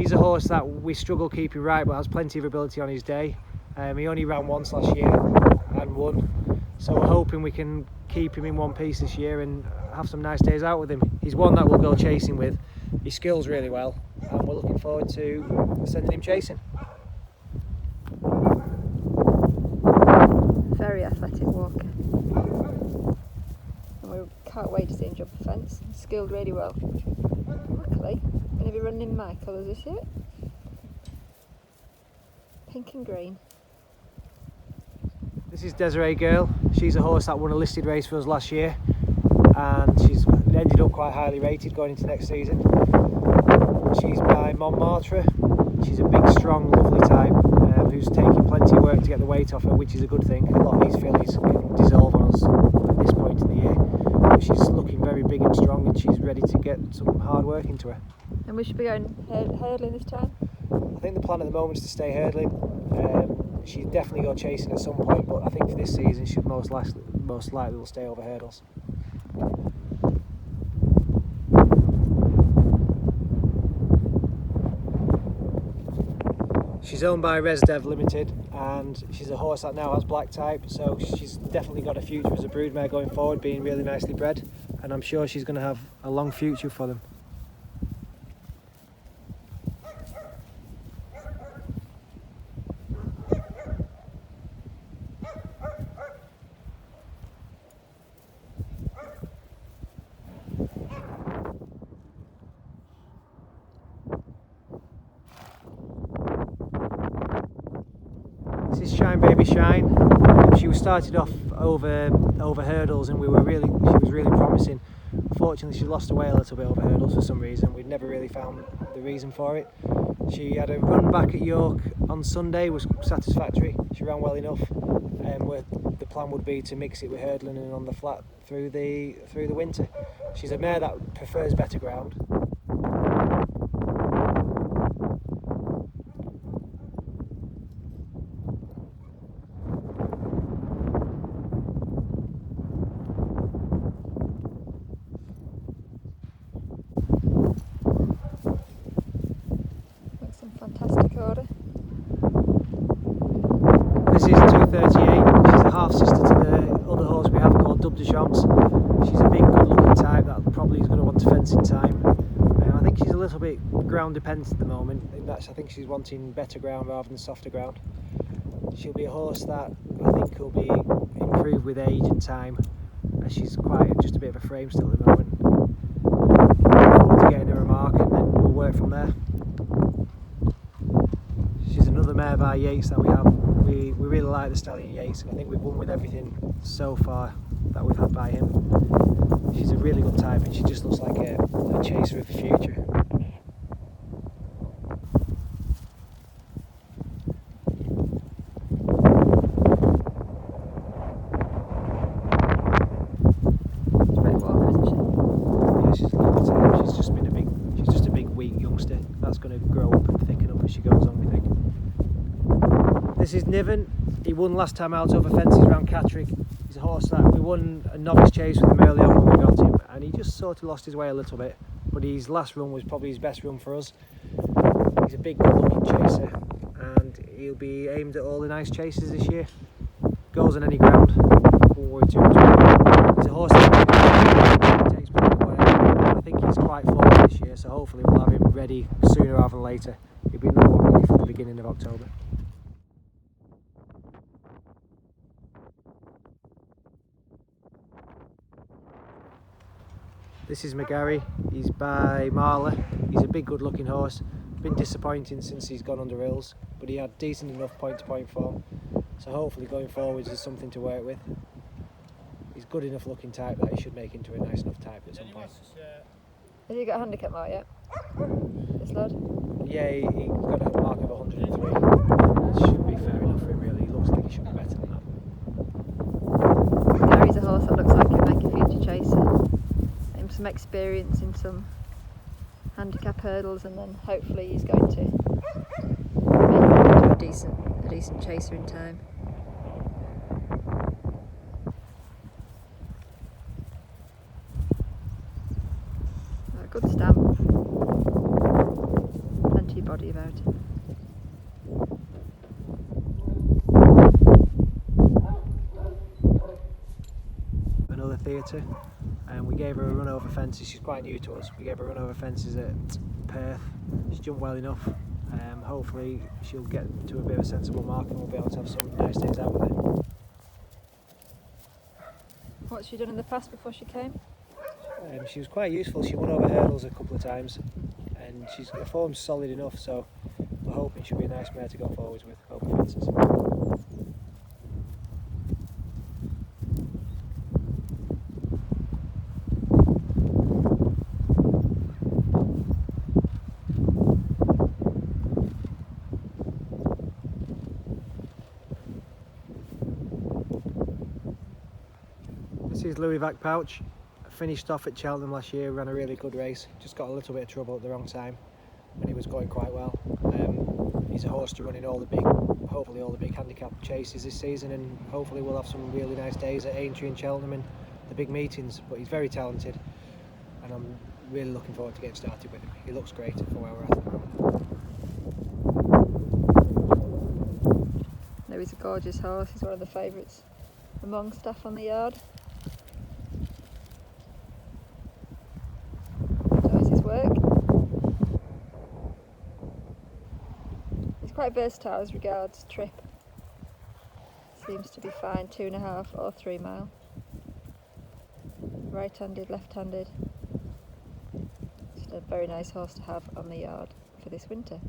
He's a horse that we struggle keeping right, but has plenty of ability on his day. He only ran once last year and won, so we're hoping we can keep him in one piece this year and have some nice days out with him. He's one that we'll go chasing with. He skills really well, and we're looking forward to sending him chasing. Very athletic walker. And we can't wait to see him jump a fence. He's skilled really well. Luckily, going to be running in my colours this year. Pink and green. This is Desiree Girl. She's a horse that won a listed race for us last year, and she's ended up quite highly rated going into next season. She's by Montmartre. She's a big, strong, lovely type who's taking plenty of work to get the weight off her, which is a good thing. A lot of these fillies can dissolve on us at this point in the year. But she's looking very big and strong, and she's ready to get some hard work into her. And we should be going hurdling this time? I think the plan at the moment is to stay hurdling. She'd definitely go chasing at some point, but I think for this season she most likely will stay over hurdles. She's owned by Resdev Limited, and she's a horse that now has black type, so she's definitely got a future as a broodmare going forward, being really nicely bred, and I'm sure she's going to have a long future for them. This is Shine Baby Shine. She was started off over hurdles, and she was really promising. Unfortunately, she lost away a little bit over hurdles for some reason. We'd never really found the reason for it. She had a run back at York on Sunday, was satisfactory. She ran well enough, where the plan would be to mix it with hurdling and on the flat through the winter. She's a mare that prefers better ground. Fantastic order. This is 238. She's a half sister to the other horse we have called Dub de Champs. She's a big, good looking type that probably is going to want to fence in time. I think she's a little bit ground dependent at the moment. I think she's wanting better ground rather than softer ground. She'll be a horse that I think will be improved with age and time, as she's just a bit of a frame still at the moment. Look forward to getting her a mark, and then we'll work from there. She's another mare by Yates that we have. We really like the stallion Yates. I think we've won with everything so far that we've had by him. She's a really good type, and she just looks like a chaser of the future. Great walker, isn't she? Yeah, she's a lovely type. She's just a big weak youngster that's going to grow up and thicken up as she goes on, we think. This is NIVEN. He won last time out over fences around Catterick. He's a horse that we won a novice chase with him early on when we got him, and he just sort of lost his way a little bit, but his last run was probably his best run for us. He's a big, good looking chaser, and he'll be aimed at all the nice chases this year. Goes on any ground, won't worry too much about it. He's a horse that takes people away. I think he's quite forward this year, so hopefully we'll have him ready sooner rather than later. He'll be another one ready for the beginning of October. This is MCGARRY. He's by Marla. He's a big, good looking horse. Been disappointing since he's gone under hills, but he had decent enough point to point form, so hopefully going forwards is something to work with. He's good enough looking type that he should make into a nice enough type at some point. Have you got a handicap mark yet? This lad? Yeah, he got a mark of 103. That should be fair enough for him, really. He looks like he should be better than that. Gary's a horse that looks like he'll make a future chaser. Some experience in some handicap hurdles, and then hopefully he's going to make a decent chaser in time. Good stamp, plenty empty body about him. Another theatre, and we gave her a run over fences. She's quite new to us. We gave her a run over fences at Perth. She jumped well enough. Hopefully she'll get to a bit of a sensible mark and we'll be able to have some nice days out with her. What's she done in the past before she came? She was quite useful. She won over hurdles a couple of times, and her form's solid enough, so we're hoping she'll be a nice mare to go forwards with over fences. This is Louis Vac Pouch. Finished off at Cheltenham last year, ran a really good race, just got a little bit of trouble at the wrong time and he was going quite well. He's a horse to run in hopefully all the big handicap chases this season, and hopefully we'll have some really nice days at Aintree and Cheltenham and the big meetings. But he's very talented and I'm really looking forward to getting started with him. He looks great for where we're at the moment. No, he's a gorgeous horse. He's one of the favourites among staff on the yard. Does his work. He's quite versatile as regards trip. Seems to be fine 2.5 or 3 mile. Right-handed, left-handed. Just a very nice horse to have on the yard for this winter.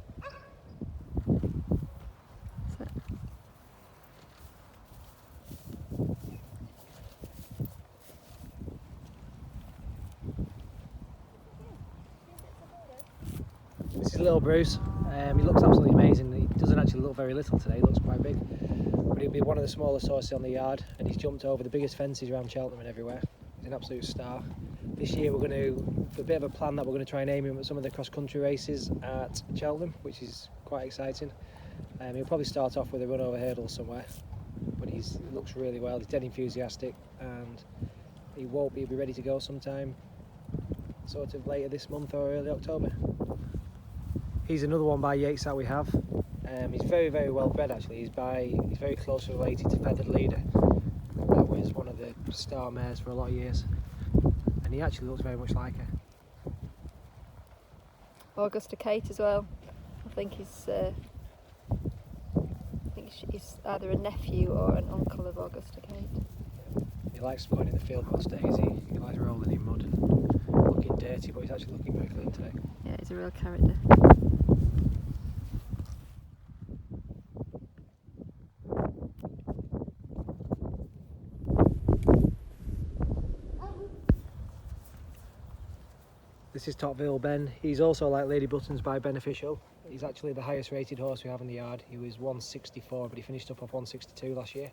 This is little Bruce. He looks absolutely amazing. He doesn't actually look very little today, he looks quite big. But he'll be one of the smallest horses on the yard, and he's jumped over the biggest fences around Cheltenham and everywhere. He's an absolute star. This year we're going to, for a bit of a plan, that we're going to try and aim him at some of the cross-country races at Cheltenham, which is quite exciting. He'll probably start off with a run over hurdles somewhere, but he looks really well. He's dead enthusiastic, and he'll be ready to go sometime sort of later this month or early October. He's another one by Yates that we have. He's very, very well bred actually. He's very closely related to Feathered Leader. That was one of the star mares for a lot of years, and he actually looks very much like her. Augusta Kate as well. I think he's either a nephew or an uncle of Augusta Kate. He likes going in the field most days. He likes rolling in mud and looking dirty, but he's actually looking very clean today. Yeah, he's a real character. This is Topville Ben. He's also like Lady Buttons by Beneficial. He's actually the highest rated horse we have in the yard. He was 164, but he finished up off 162 last year.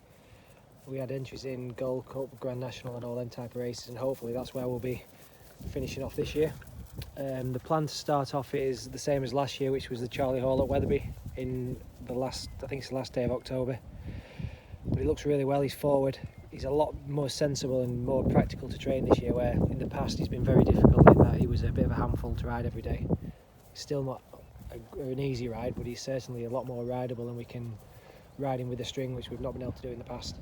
We had entries in Gold Cup, Grand National and all them type of races, and hopefully that's where we'll be finishing off this year. The plan to start off is the same as last year, which was the Charlie Hall at Wetherby in I think it's the last day of October. But he looks really well, he's forward. He's a lot more sensible and more practical to train this year, where in the past he's been very difficult in that he was a bit of a handful to ride every day. He's still not an easy ride, but he's certainly a lot more rideable, and we can ride him with a string, which we've not been able to do in the past.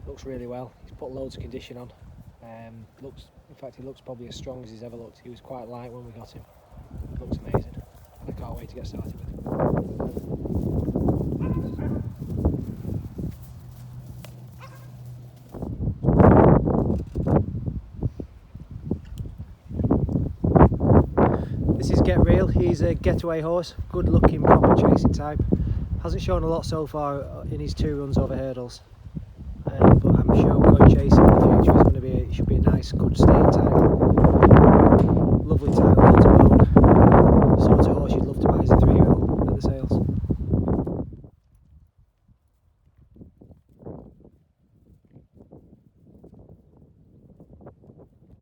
Looks really well. He's put loads of condition on. In fact, he looks probably as strong as he's ever looked. He was quite light when we got him. Looks amazing. I can't wait to get started with him. This is Get Real. He's a getaway horse, good looking, proper chasing type. Hasn't shown a lot so far in his 2 runs over hurdles. But I'm sure going chasing in the future is going to be should be a nice, good staying time. Lovely time,